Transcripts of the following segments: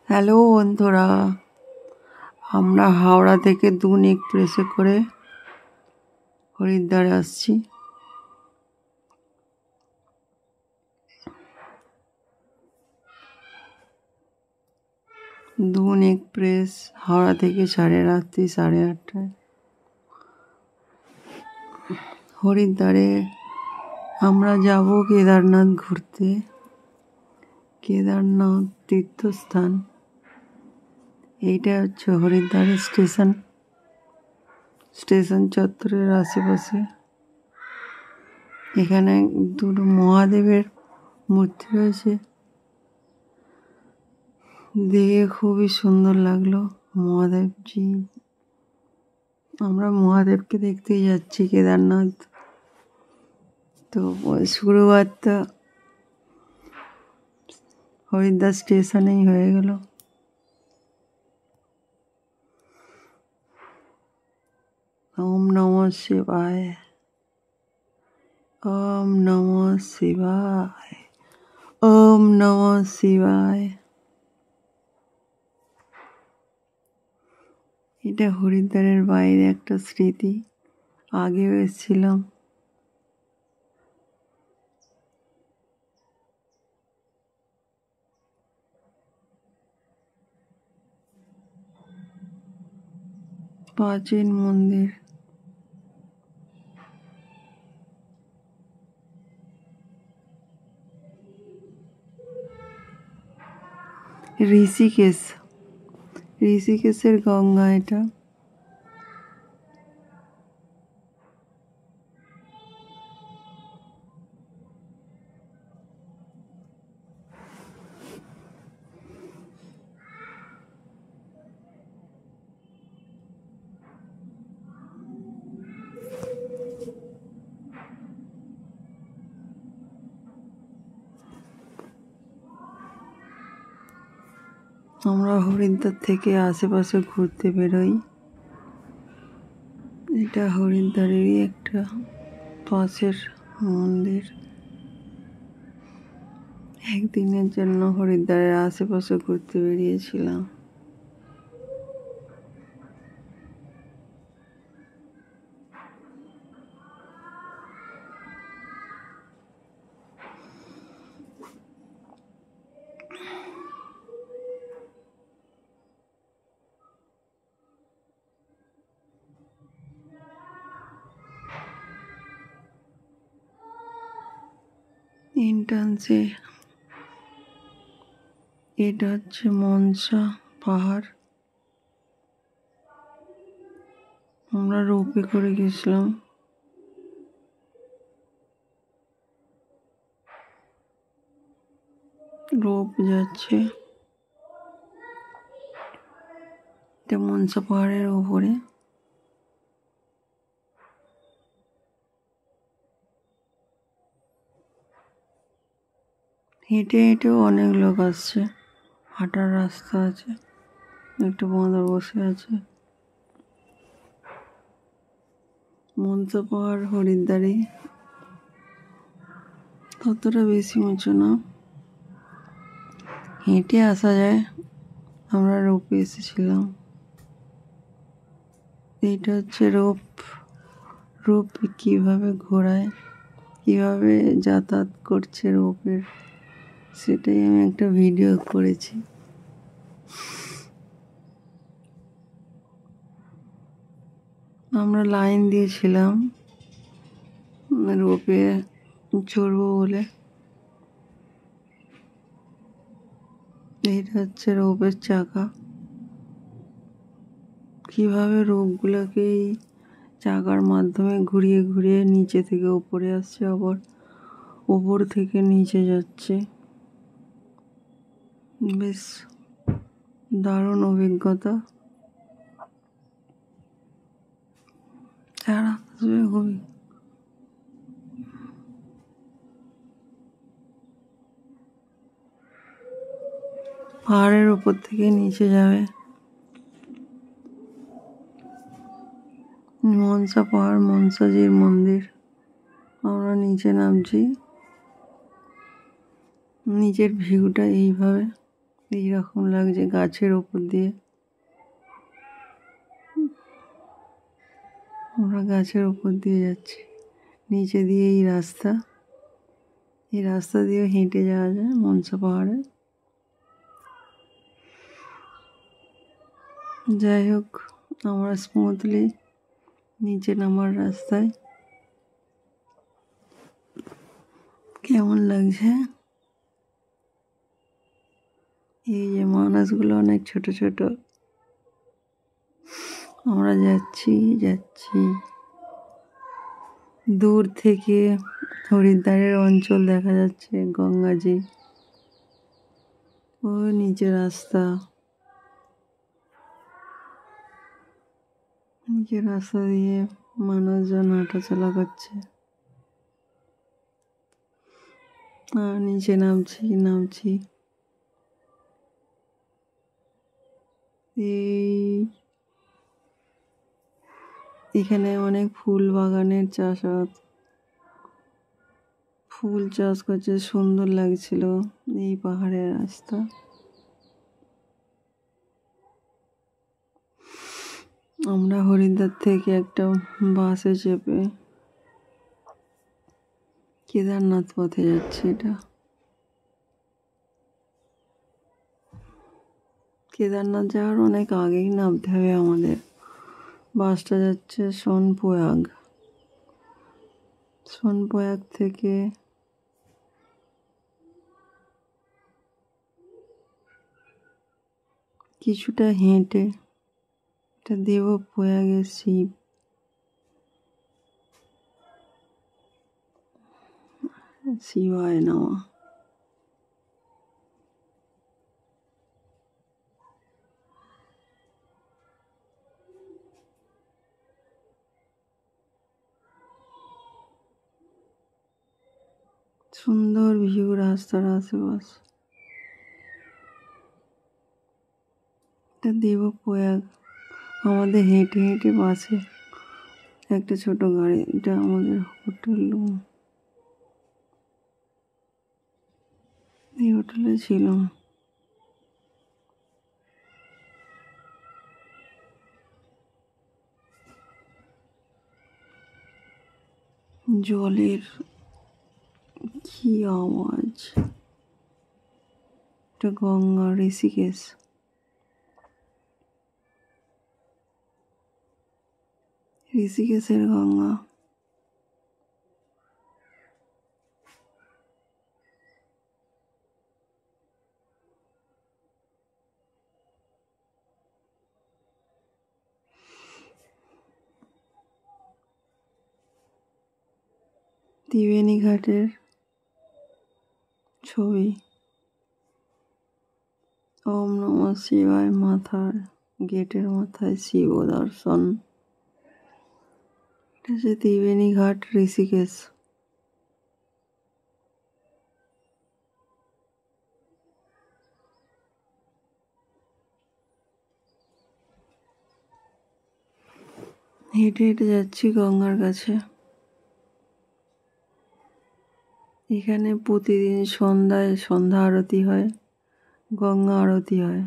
Hello বন্ধুরা, আমরা হাওড়া থেকে দুন এক্সপ্রেসে করে হরিদ্বার আসছি। দুন এক্সপ্রেস হাওড়া থেকে রাত্রি 8:30। হরিদ্বারে আমরা যাব কেদারনাথ ঘুরতে। কেদারনাথ তীর্থস্থান। এইটা হচ্ছে হরিদ্বারের স্টেশন চত্বরের আশেপাশে। এখানে দুটো মহাদেবের মূর্তি রয়েছে, দেখে খুবই সুন্দর লাগলো। মহাদেবজি, আমরা মহাদেবকে দেখতেই যাচ্ছি কেদারনাথ। তো শুক্রবারটা হরিদ্বার স্টেশনেই হয়ে গেল। ওম নমঃ শিবায়, ওম নমঃ শিবায়, ওম নমঃ শিবায়। এটা হরিদ্বারের বাইরে একটা স্মৃতি, আগেও এসেছিলাম। প্রাচীন মন্দির। ঋষিকেশের গঙ্গা এটা। আমরা হরিদ্বার থেকে আশেপাশে ঘুরতে বেরোই। এটা হরিদ্বারেরই একটা পাশের মন্দির। একদিনের জন্য হরিদ্বারের আশেপাশে ঘুরতে বেরিয়েছিলাম। এন্ট্রান্সে এটা হচ্ছে মনসা পাহাড়। আমরা রোপে করে গেছিলাম। রোপ যাচ্ছে, এটা মনসা পাহাড়ের উপরে। হেঁটে হেঁটেও অনেক লোক আসছে, হাঁটার রাস্তা আছে। একটা বাঁদর বসে আছে। মনসা পাহাড় হরিদ্বারে, ততটা বেশি উঁচু না, হেঁটে আসা যায়। আমরা রোপে এসেছিলাম। এইটা হচ্ছে রোপ কিভাবে ঘোরায়, কিভাবে যাতায়াত করছে রোপের, সেটাই আমি একটা ভিডিও করেছি। আমরা লাইন দিয়েছিলাম রোপে চড়বো বলে। এইটা হচ্ছে রোপের চাকা। কিভাবে রোপগুলোকে এই চাকার মাধ্যমে ঘুরিয়ে ঘুরিয়ে নিচে থেকে উপরে আসছে, আবার উপর থেকে নিচে যাচ্ছে। বেশ দারুণ অভিজ্ঞতা। যারা আসবে খুবই পাহাড়ের উপর থেকে নিচে যাবে। মনসা পাহাড়, মনসাজির মন্দির। আমরা নিচে নামছি। নিচের ভিউটা এইভাবে। এইরকম লাগছে গাছের ওপর দিয়ে। আমরা গাছের ওপর দিয়ে যাচ্ছি, নিচে দিয়ে এই রাস্তা দিয়ে হেঁটে যাওয়া যায় মনসা পাহাড়ে। যাই হোক, আমরা স্মুথলি নিচে নামার রাস্তায়। কেমন লাগছে? এই যে মানুষগুলো অনেক ছোট ছোট। আমরা যাচ্ছি। দূর থেকে হরিদ্বারের অঞ্চল দেখা যাচ্ছে, গঙ্গাজি। ওই নিচে রাস্তা দিয়ে মানুষজন হাঁটাচলা করছে। আর নিচে নামছি। এখানে অনেক ফুল বাগানের চাষাবাদ, ফুল চাষ করছে, সুন্দর লাগছিল এই পাহাড়ের রাস্তা। আমরা হরিদ্বার থেকে একটা বাসে চেপে কেদারনাথ পথে যাচ্ছি। এটা কেদারনাথ যাওয়ার অনেক আগেই নামতে হবে আমাদের। বাসটা যাচ্ছে সোনপ্রয়াগ থেকে কিছুটা হেঁটে এটা দেবপ্রয়াগের শিবায় নমঃ। সুন্দর ভিউ রাস্তার আশেপাশে। এটা দেবপ্রয়াগ। আমাদের হেঁটে হেঁটে বাসে একটা ছোট গাড়ি, এটা আমাদের হোটেল রুম। এই হোটেলে ছিলাম। জলের কি আওয়াজ! এটা গঙ্গা, ঋষিকেশের গঙ্গা। ত্রিবেণী ঘাটের ছবি। ওম নমঃ শিবায়। গেটের মাথায় শিব দর্শন। এটা হচ্ছে ত্রিবেণী ঘাট, ঋষিকেশ। হেঁটে হেঁটে যাচ্ছি গঙ্গার কাছে। এখানে প্রতিদিন সন্ধ্যায় সন্ধ্যা আরতি হয়, গঙ্গা আরতি হয়।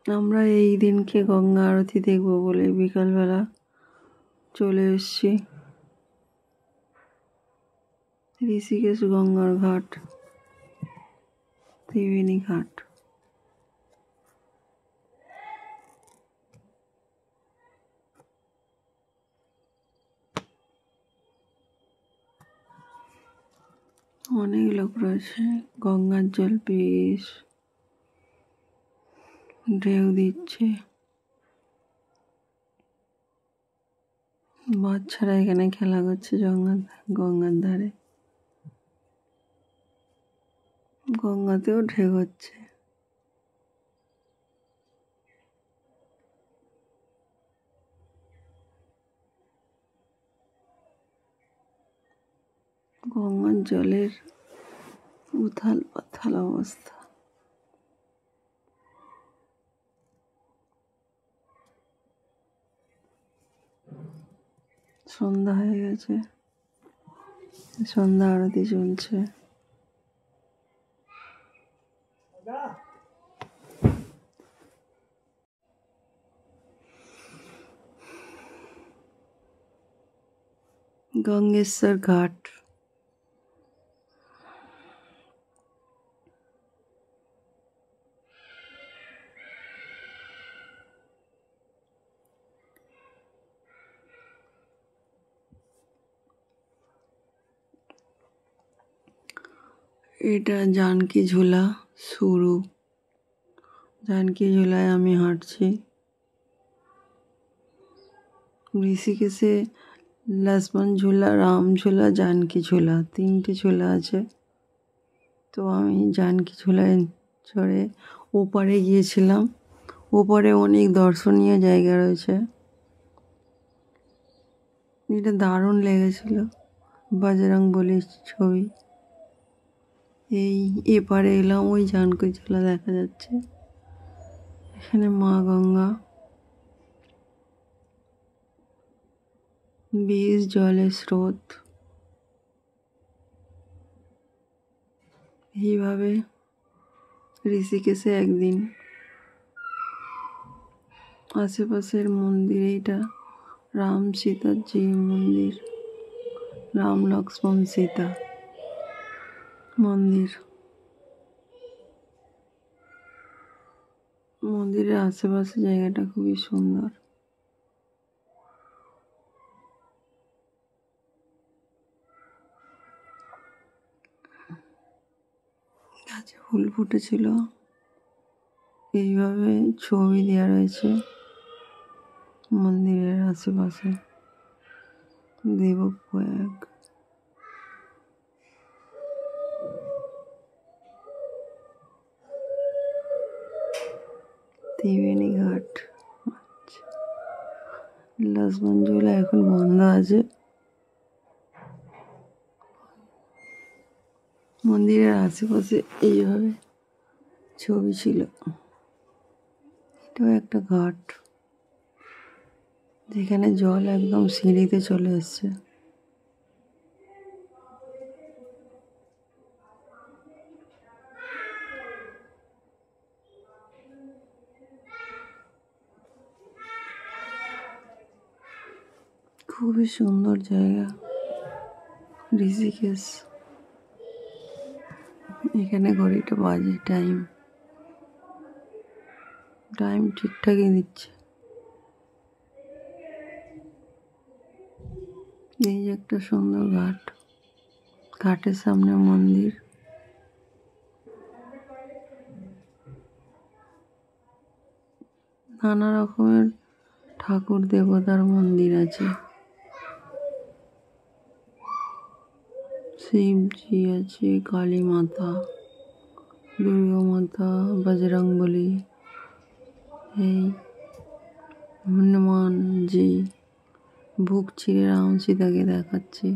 আমরা এই দিনকে গঙ্গা আরতি দেখবো বলে বিকালবেলা চলে এসেছি ঋষিকেশ গঙ্গার ঘাট, ত্রিবেণী ঘাট। অনেক লোক রয়েছে, গঙ্গার জল বেশ ঢেউ দিচ্ছে। বাচ্চারা এখানে খেলা করছে গঙ্গার ধারে। গঙ্গাতেও ঢেউ হচ্ছে। গঙ্গার জলের উথাল পাথাল অবস্থা। সন্ধ্যা হয়ে গেছে। সন্ধ্যা আরতি চলছে। গঙ্গেশ্বর ঘাট। এটা জানকী ঝোলা শুরু। জানকী ঝোলায় আমি হাঁটছি। ঋষিকেশে লক্ষ্মণ ঝোলা, রাম ঝোলা, জানকী ঝোলা, 3টে ঝোলা আছে। তো আমি জানকী ঝোলায় চড়ে ওপারে গিয়েছিলাম। ওপারে অনেক দর্শনীয় জায়গা রয়েছে। এটা দারুণ লেগেছিল। বজরংবলীর ছবি। এই এপারে এলাম, ওই জানকী ঝোলা দেখা যাচ্ছে। এখানে মা গঙ্গা, বেশ জলের স্রোত। এইভাবে ঋষিকেশে একদিন। আশেপাশের মন্দির, এইটা রাম সীতার যে মন্দির, রাম লক্ষ্মণ সীতা মন্দির। মন্দিরের আশেপাশে জায়গাটা খুবই সুন্দর। গাছে ফুল ফুটেছিল। এইভাবে ছবি দেওয়া রয়েছে মন্দিরের আশেপাশে। দেবপ্রয়াগ। ত্রিবেণী ঘাট। আচ্ছা, লক্ষ্মণ ঝোলা এখন বন্ধ আছে। মন্দিরের আশেপাশে এইভাবে ছবি ছিল। এটাও একটা ঘাট, যেখানে জল একদম সিঁড়িতে চলে এসছে। খুবই সুন্দর জায়গা ঋষিকেশ। এখানে ঘড়িটা বাজে, টাইম ঠিকঠাকই দিচ্ছে। এই একটা সুন্দর ঘাট, ঘাটের সামনে মন্দির। নানা রকমের ঠাকুর দেবতার মন্দির আছে। শিবজি আছে, কালী মাতা, দুর্গা মাতা, বজরংবলী, এই হনুমানজি বুক চিরে রাম সীতাকে দেখাচ্ছে।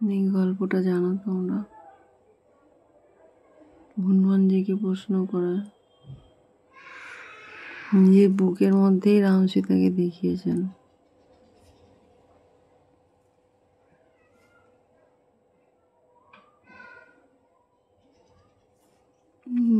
এই গল্পটা জানো তোমরা? হনুমানজিকে প্রশ্ন করে যে বুকের মধ্যেই রাম সীতাকে দেখিয়েছেন।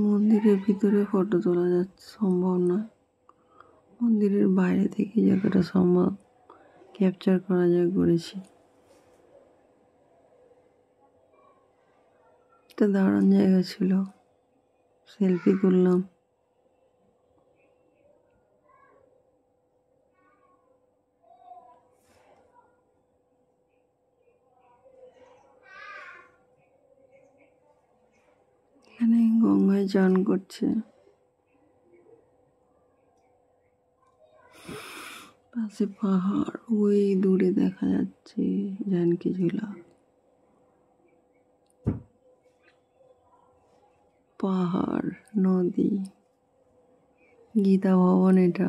মন্দিরের ভিতরে ফটো তোলা যাচ্ছে সম্ভব নয়। মন্দিরের বাইরে থেকে যতটা সম্ভব ক্যাপচার করা যায় করেছি। একটা দারুণ জায়গা ছিল, সেলফি তুললাম। এখানে গঙ্গায় চান করছে। পাশে পাহাড়, ওই দূরে দেখা যাচ্ছে জানকী ঝোলা। পাহাড়, নদী, গীতা ভবন। এটা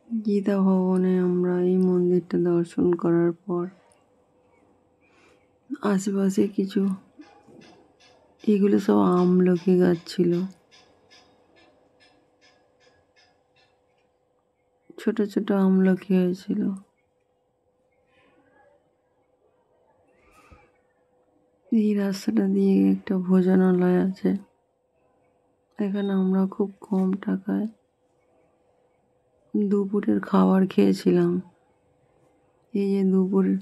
গীতা ভবনে আমরা এই মন্দিরটা দর্শন করার পর আশেপাশে কিছু, এগুলো সব আমলকি গাছ ছিল। ছোট ছোট আমলকি হয়েছিল। এই রাস্তাটা দিয়ে একটা ভোজনালয় আছে, এখানে আমরা খুব কম টাকায় দুপুরের খাবার খেয়েছিলাম। এই যে দুপুরের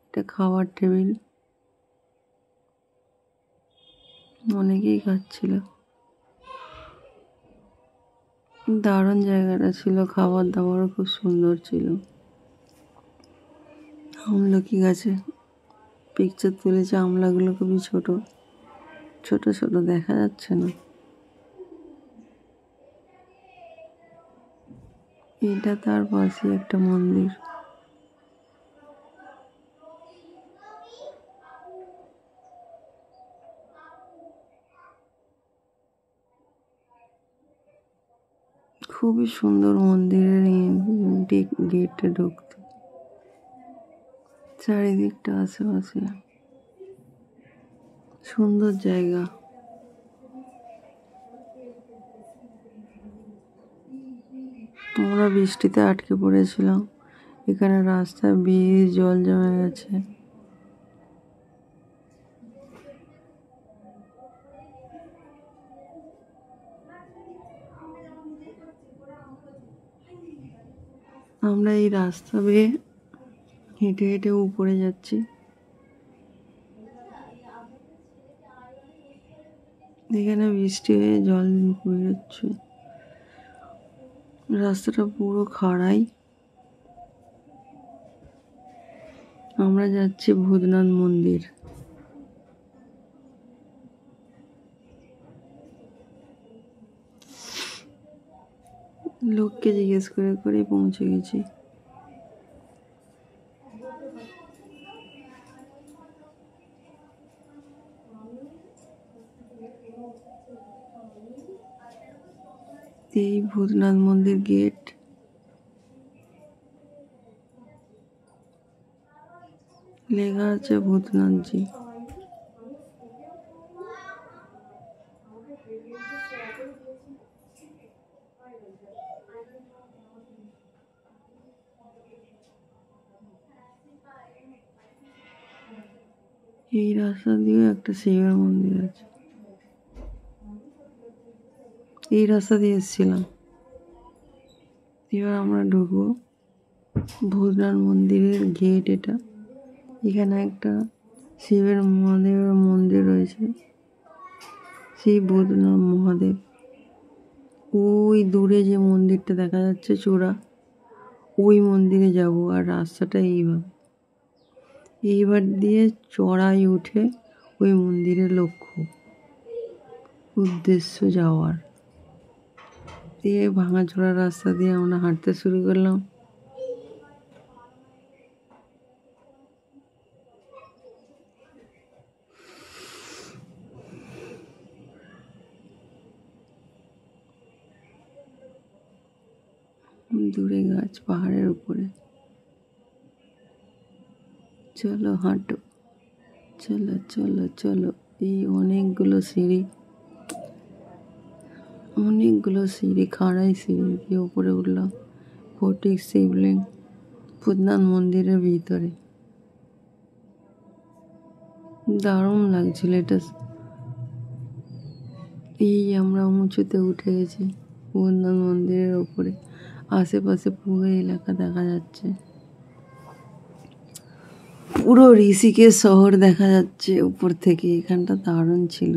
একটা খাবার টেবিল, অনেকেই খাচ্ছিল। দারুণ জায়গাটা ছিল, খাবার দাবারও খুব সুন্দর ছিল। আমলকি গাছে পিকচার তুলেছে, আমলাগুলো খুবই ছোট ছোট ছোট, দেখা যাচ্ছে না। এটা তার পাশে একটা মন্দির। খুবই সুন্দর মন্দিরের গেটে ঢুকতে, চারিদিকটা আশেপাশে সুন্দর জায়গা। আমরা বৃষ্টিতে আটকে পড়েছিলাম, এখানে রাস্তায় জল জমে গেছে। আমরা এই রাস্তা বেয়ে হেঁটে হেঁটে উপরে যাচ্ছি। এখানে বৃষ্টি হয়ে জল বেরোচ্ছে, রাস্তাটা পুরো খাড়াই। আমরা যাচ্ছি ভূতনাথ মন্দির। লোককে জিজ্ঞেস করে করে পৌঁছে গেছি। এই ভূতনাথ মন্দির গেট। লেখা আছে ভূতনাথজি। এই রাস্তা দিয়ে একটা শিবের মন্দির আছে, এই রাস্তা দিয়ে এসেছিলাম। এবার আমরা ঢুকবো ভূতনাথ মন্দিরের গেট এটা। এখানে একটা শিবের মহাদেবের মন্দির রয়েছে, সেই ভূতনাথ মহাদেব। ওই দূরে যে মন্দিরটা দেখা যাচ্ছে চূড়া, ওই মন্দিরে যাব। আর রাস্তাটা এইবার দিয়ে চড়াই উঠে ওই মন্দিরের উদ্দেশ্য যাওয়ার। দিয়ে ভাঙাচোরা রাস্তা দিয়ে আমরা হাঁটতে শুরু করলাম। দূরে গাছ পাহাড়ের উপরে। চলো হাঁটো, চলো চলো চলো। এই অনেকগুলো সিঁড়ি খাড়াই সিঁড়ি দিয়ে উপরে উঠলাম। ফটিক শিবলিঙ্গ ভূতনাথ মন্দিরের ভিতরে। দারুণ লাগছিল এটা। এই আমরা উঁচুতে উঠে গেছি ভূতনাথ মন্দিরের ওপরে। আশেপাশে পুরো এলাকা দেখা যাচ্ছে, পুরো ঋষিকেশ শহর দেখা যাচ্ছে উপর থেকে। এখানটা দারুণ ছিল।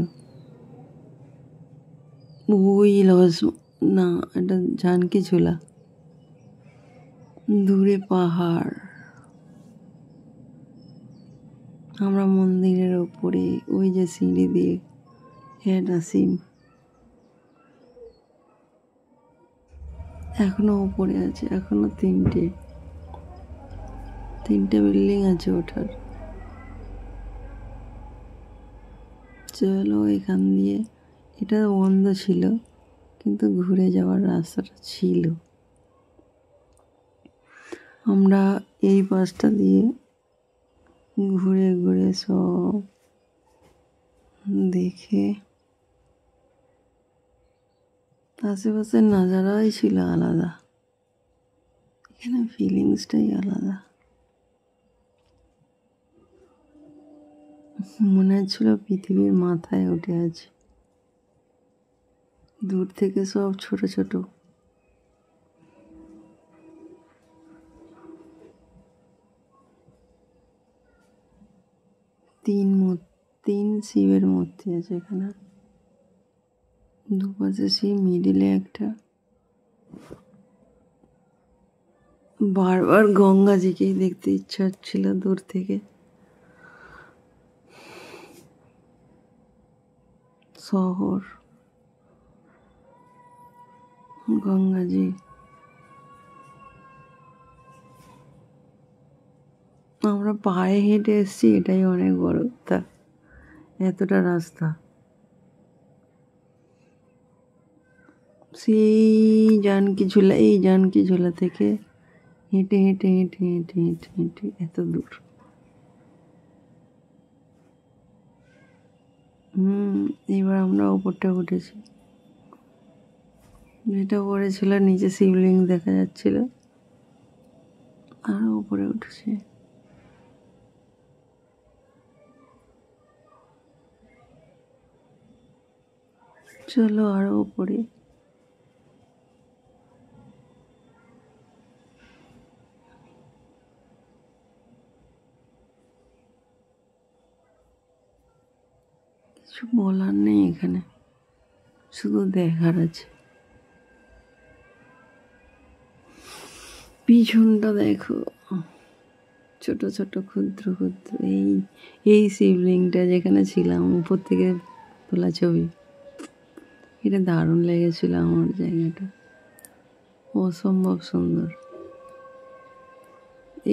ওই না, এটা জানকী ঝোলা। দূরে পাহাড়, আমরা মন্দিরের ওপরে। ওই যে সিঁড়ি দিয়ে নাসিম এখনো উপরে আছে। এখনো তিনটে বিল্ডিং আছে ওঠার। চলো এখান দিয়ে, এটা বন্ধ ছিল কিন্তু ঘুরে যাওয়ার রাস্তাটা ছিল। আমরা এই পাশটা দিয়ে ঘুরে ঘুরে সব দেখে, আশেপাশের নাজারাই ছিল আলাদা। এখানে ফিলিংসটাই আলাদা। মনে হচ্ছিল পৃথিবীর মাথায় উঠে আছে। দূর থেকে সব ছোট ছোট। তিন শিবের মূর্তি আছে এখানে। দুপাশে শিব, মিডিলে একটা। বারবার গঙ্গাজিকেই দেখতে ইচ্ছা হচ্ছিল দূর থেকে। শহর, গঙ্গাজি। আমরা পায়ে হেঁটে এসেছি, এটাই অনেক বড় কথা। এতটা রাস্তা, সেই এই জানকি ঝোলা থেকে হেঁটে হেঁটে হেঁটে হেঁটে হেঁটে হেঁটে এত দূর। এবার আমরা ওপরটা উঠেছি। যেটা উপরে ছিল, নিচে শিবলিঙ্গ দেখা যাচ্ছিল, আরো উপরে উঠেছি। চলো আরো উপরে। কিছু বলার নেই এখানে, শুধু দেখার আছে। পিছনটা দেখো, ছোট ছোট ক্ষুদ্র ক্ষুদ্র। এই শিবলিঙ্গটা যেখানে ছিলাম, উপর থেকে তোলা ছবি। এটা দারুণ লেগেছিল আমার জায়গাটা, অসম্ভব সুন্দর।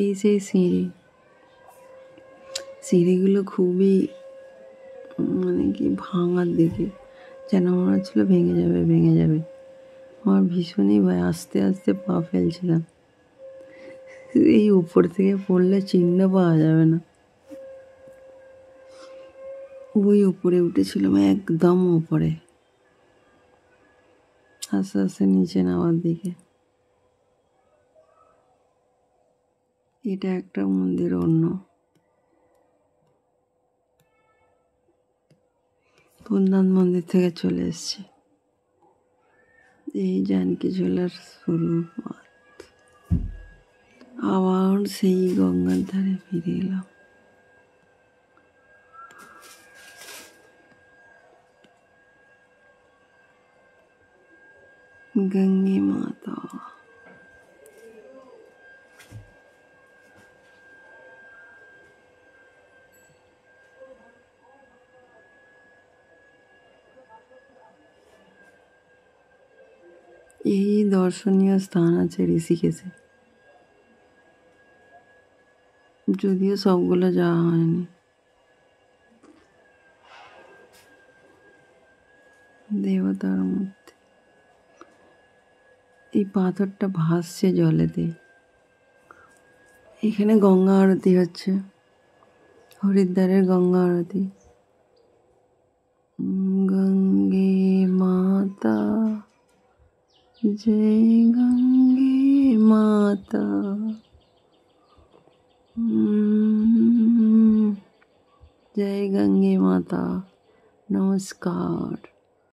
এই সেই সিঁড়িগুলো খুবই মানে কি ভাঙার দিকে, যেন মনে হচ্ছিল ভেঙে যাবে ভেঙে যাবে। আমার ভীষণই ভয়, আস্তে আস্তে পা ফেলছিলাম। এই উপর থেকে পড়লে চিহ্ন পাওয়া যাবে না। ওই উপরে উঠেছিলাম, একদম উপরে, আস্তে আস্তে নিচে নামার দিকে। এটা একটা মন্দির, অন্য বৃন্দাবন মন্দির থেকে চলে এসেছি। এই জানকী ঝোলার শুরু, আবার সেই গঙ্গার ধারে ফিরে এলাম। গঙ্গে মাতা। এই দর্শনীয় স্থান আছে ঋষিকেশে, যদিও সবগুলো যাওয়া হয়নি। দেবতার মূর্তি, এই পাথরটা ভাসছে জলেতে। এখানে গঙ্গা আরতি হচ্ছে, হরিদ্বারের গঙ্গা আরতি। গঙ্গে মাতা, জয় গঙ্গে মাতা। जय गंगे माता, नमस्कार।